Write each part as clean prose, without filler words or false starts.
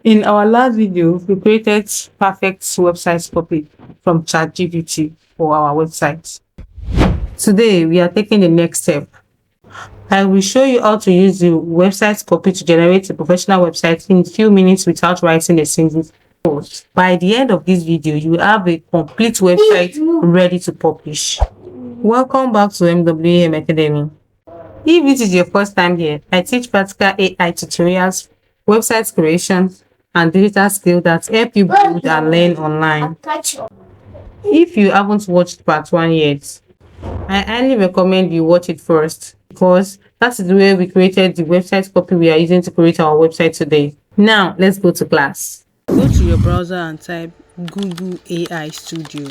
In our last video, we created perfect website copy from ChatGPT for our website. Today, we are taking the next step. I will show you how to use the website copy to generate a professional website in few minutes without writing a single code. By the end of this video, you will have a complete website ready to publish. Welcome back to MWM Academy. If this is your first time here, I teach practical AI tutorials, website creation, and digital skills that help you build and learn online. If you haven't watched part 1 yet, I highly recommend you watch it first because that is the way we created the website copy we are using to create our website today. Now, let's go to class. Go to your browser and type Google AI Studio.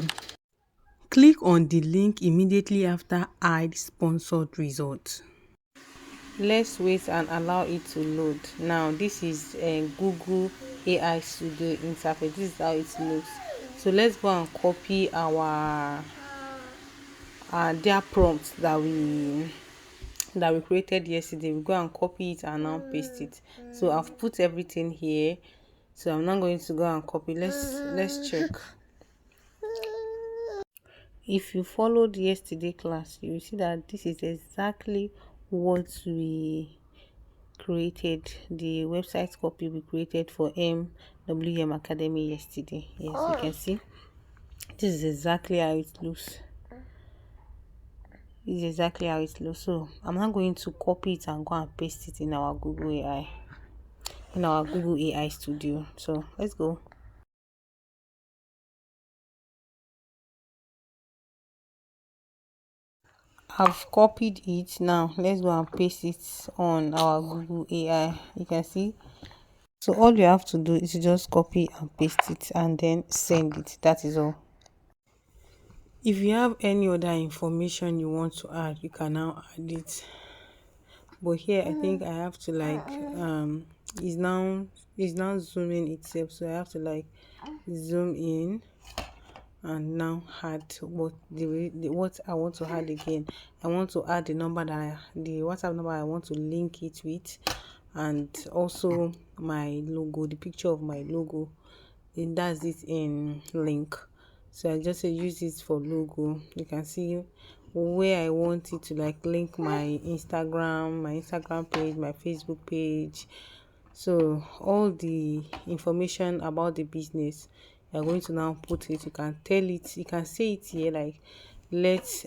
Click on the link immediately after Add Sponsored Results. Let's wait and allow it to load. Now, this is a Google AI Studio interface. This is how it looks. So let's go and copy our their prompts that we created yesterday. We go and copy it and now paste it. So I've put everything here. So I'm not going to go and copy. Let's check. If you followed yesterday class, you will see that this is exactly what we created, the website copy we created for MWM Academy yesterday. Yes, you can see this is exactly how it looks. This is exactly how it looks. So I'm not going to copy it and go and paste it in our Google AI Studio. So let's go. I've copied it. Now let's go and paste it on our Google AI. You can see. So all you have to do is just copy and paste it and then send it. That is all. If you have any other information you want to add, you can now add it. But here I think I have to it's now zooming itself, so I have to zoom in and now add what I want to add again. I want to add the WhatsApp number I want to link it with, and also my logo, the picture of my logo. And that's it in link. So I just say use it for logo. You can see where I want it to link my Instagram page, my Facebook page. So all the information about the business, you're going to now put it. You can tell it, you can say it here let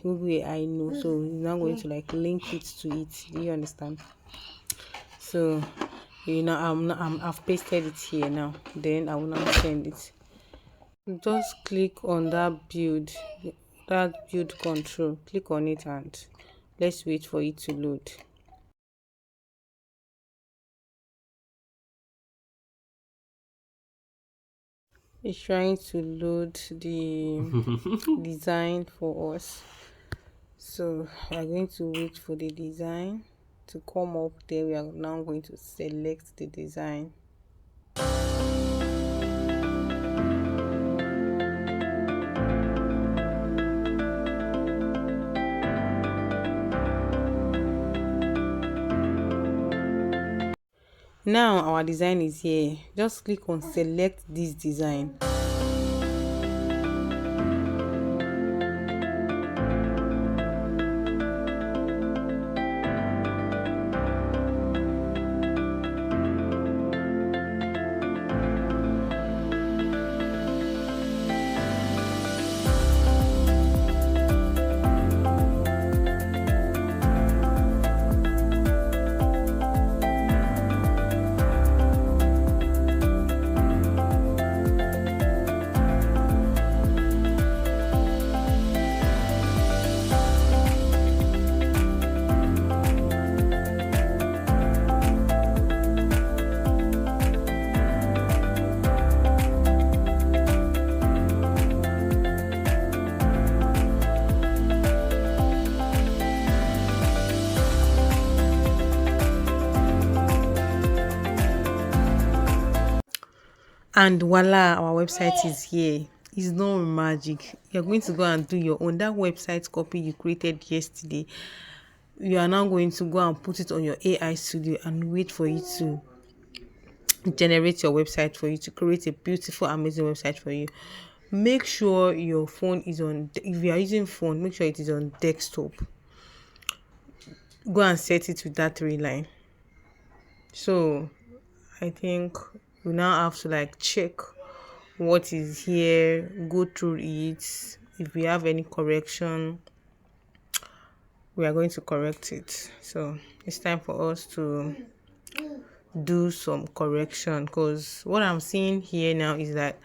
Google AI know. So you're now going to link it to it. Do you understand? So I've pasted it here now. Then I will now send it. Just click on that build control. Click on it and let's wait for it to load. It's trying to load the design for us. So we're going to wait for the design to come up. There we are now going to select the design. Now our design is here. Just click on select this design. And voila, our website is here. It's not magic. You're going to go and do your own. That website copy you created yesterday, you are now going to go and put it on your AI Studio and wait for it to generate your website for you, to create a beautiful, amazing website for you. Make sure your phone is on, if you are using phone, make sure it is on desktop. Go and set it with that 3 line. So I think we now have to like check what is here, go through it. If we have any correction, we are going to correct it. So it's time for us to do some correction, because what I'm seeing here now is that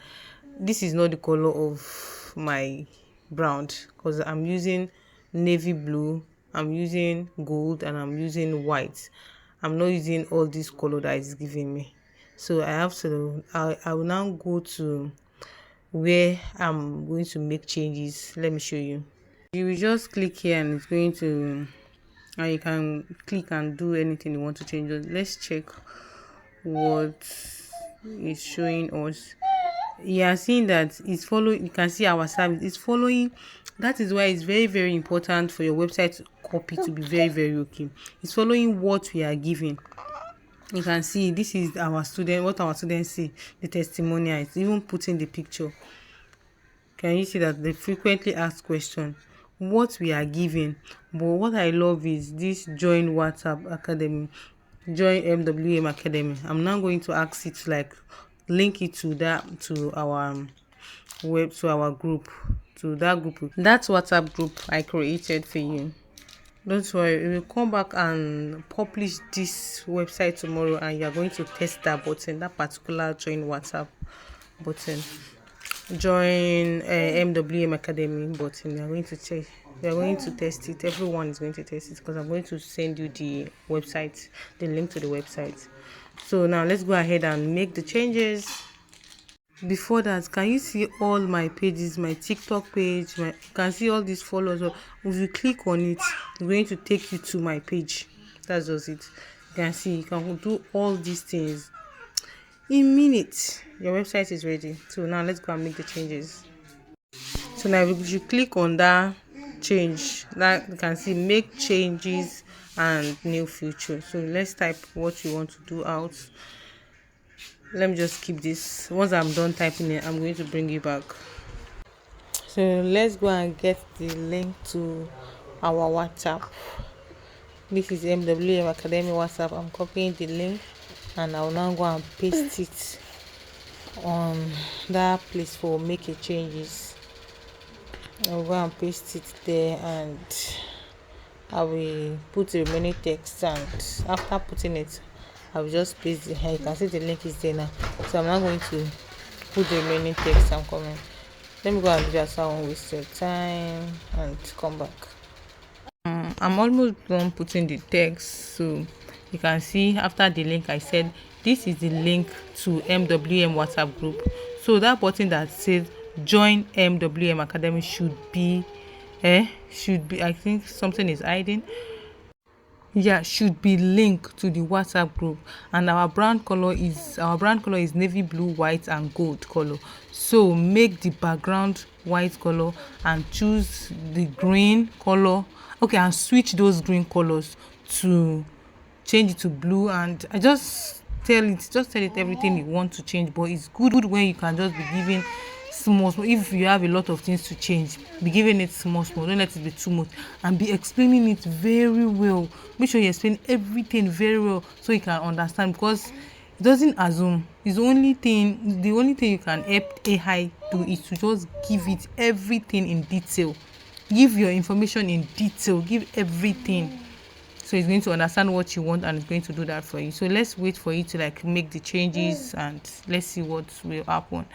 this is not the color of my brown, because I'm using navy blue, I'm using gold, and I'm using white. I'm not using all this color that is giving me. So I have to, I will now go to where I'm going to make changes. Let me show you. You will just click here and it's going to, and you can click and do anything you want to change. Let's check what is showing us. You are seeing that it's following. You can see our service is following. That is why it's very, very important for your website copy to be very, very okay. It's following what we are giving. You can see this is our student, what our students see, the testimonial. It's even putting the picture. Can you see that they frequently ask question what we are giving? But what I love is this join WhatsApp Academy, join MWM Academy. I'm now going to ask it to like link it to that, to our web, to our group, to that group, that WhatsApp group I created for you. Don't worry, we will come back and publish this website tomorrow, and you are going to test that button, that particular join WhatsApp button, join MWM Academy button. We are going to check. We are going to test it. Everyone is going to test it, because I'm going to send you the website, the link to the website. So now let's go ahead and make the changes. Before that, can you see all my pages, my TikTok page, you can see all these followers. If you click on it, it's going to take you to my page. That's just it. You can see, you can do all these things in minutes. Your website is ready. So now let's go and make the changes. So now if you click on that change, that you can see make changes and new feature. So let's type what you want to do out. Let me just keep this. Once I'm done typing it, I'm going to bring you back. So let's go and get the link to our WhatsApp. This is MWM Academy WhatsApp. I'm copying the link and I'll now go and paste it on that place for making changes. I'll go and paste it there, and I will put the remaining text, and after putting it, I will just paste it here. You can see the link is there now. So I'm not going to put the remaining text. I'm coming. Let me go and do that so I won't waste your time and come back. I'm almost done putting the text. So you can see after the link, I said this is the link to MWM WhatsApp group. So that button that says join MWM Academy should be I think something is hiding. Yeah, should be linked to the WhatsApp group, and our brand color is navy blue, white and gold color. So make the background white color and choose the green color. Okay, and switch those green colors to change it to blue. And I just tell it everything you want to change, but it's good when you can just be giving small. If you have a lot of things to change, be giving it small, don't let it be too much, and be explaining it very well. Make sure you explain everything very well so you can understand, because it doesn't assume. It's the only thing you can help AI do is to just give it everything in detail. Give your information in detail, give everything, so it's going to understand what you want and it's going to do that for you. So let's wait for you to like make the changes and let's see what will happen.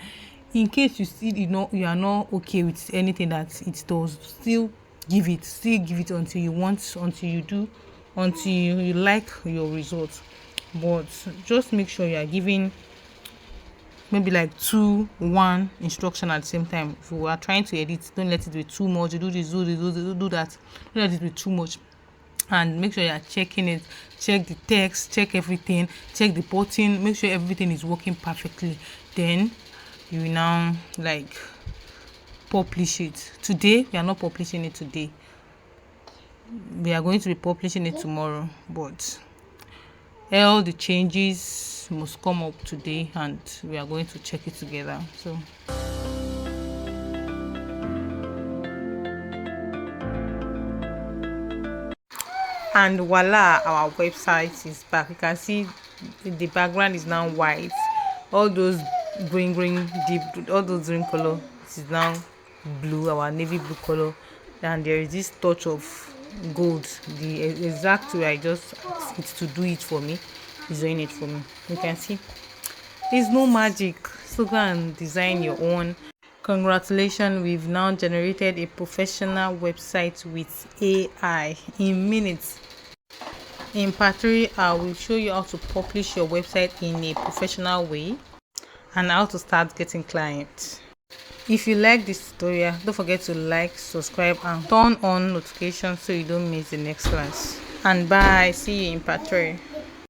In case you still you are not okay with anything that it does, still give it until you like your results. But just make sure you are giving maybe like 2-1 instruction at the same time. If you are trying to edit, don't let it be too much. You do this, do that. Don't let it be too much. And make sure you are checking it. Check the text, check everything, check the button, make sure everything is working perfectly. Then you now like publish it. Today we are not publishing it today, we are going to be publishing it tomorrow, but all the changes must come up today, and we are going to check it together. So and voila, our website is back. You can see the background is now white. All those green deep, all those green color, it is now blue, our navy blue color, and there is this touch of gold. The exact way I just asked it to do it for me is doing it for me. You can see there's no magic, so go and design your own. Congratulations, we've now generated a professional website with AI in minutes. In part 3, I will show you how to publish your website in a professional way and how to start getting clients. If you like this tutorial, don't forget to like, subscribe, and turn on notifications so you don't miss the next class. And bye, see you in part 3.